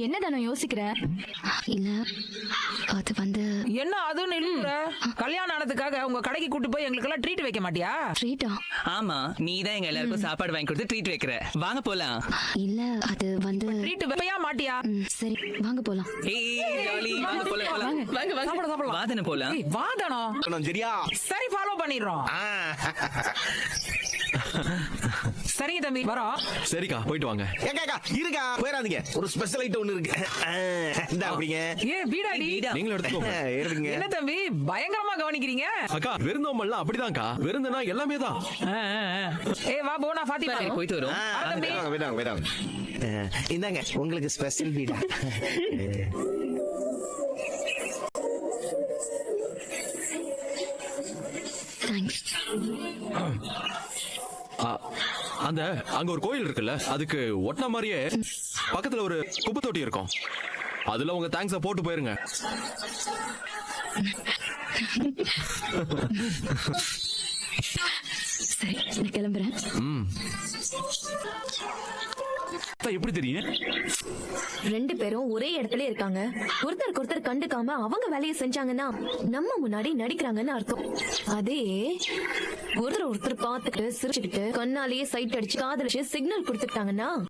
என்னதானோ யோசிக்கிற? இல்ல அது வந்து என்ன அதுன்னு இல்ல, கல்யாணம் ஆனதுக்காக உங்க கடைக்கு கூட்டு போய் எங்களுக்கு எல்லாம் ட்ரீட் வைக்க மாட்டியா? ட்ரீட்டா? ஆமா, நீ தான் எங்க எல்லாருக்கும் சாப்பாடு வாங்கி கொடுத்து ட்ரீட் வைக்கிற. வாங்க போலாம். இல்ல அது வந்து ட்ரீட் வைப்பையா மாட்டியா? சரி வாங்க போலாம். ஏய் ஜாலி, வாங்க போலாம் போலாம். வாங்க வாங்க சாப்பிடலாம். வாதன போலாம். ஏய், வாதானம் சரியா? சரி, ஃபாலோ பண்ணிடுறோம். சரிங்க தம்பி, வரோம். சரிக்கா, போயிட்டு வாங்க. ஏக்கா இருக்கா, போயிடாதீங்க. ஒரு ஸ்பெஷல் ஐட்டம் ஒண்ணு இருக்கு. இந்த அப்படிங்க. ஏ பீடாடி, நீங்களும் எடுத்துக்கோங்க. இருங்க. என்ன தம்பி பயங்கரமா கவனிக்கிறீங்க? அக்கா, விருந்தோம்பல்லாம் அப்படிதான்க்கா. விருந்துனா எல்லாமே தான். ஏ வா போனா ஃபாத்திமா. சரி, போயிட்டு வரோம். தம்பி போயிடாங்க. இந்தாங்க உங்களுக்கு ஸ்பெஷல் பீடா. தேங்க்ஸ். அந்த அங்க ஒரு கோயில் இருக்குல்ல, அதுக்கு ஒட்டின மாதிரியே பக்கத்துல ஒரு குப்பை தொட்டி இருக்கும். அதுல உங்க தேங்க்ஸ போட்டு போயிருங்க. சரி நான் கிளம்புறேன். எப்படி தெரியும்? ரெண்டு பேரும் ஒரே இடத்துல இருக்காங்க. ஒருத்தருக்கு ஒருத்தர் கண்டுக்காம அவங்க வேலையை செஞ்சாங்கன்னா நம்ம முன்னாடி நடிக்கிறாங்கன்னு அர்த்தம். அதே ஒருத்தர் ஒருத்தர் பார்த்துக்கிட்டு சிரிச்சுக்கிட்டு கண்ணாலேயே சைட் அடிச்சு காதலிச்சு சிக்னல் கொடுத்துட்டாங்கன்னா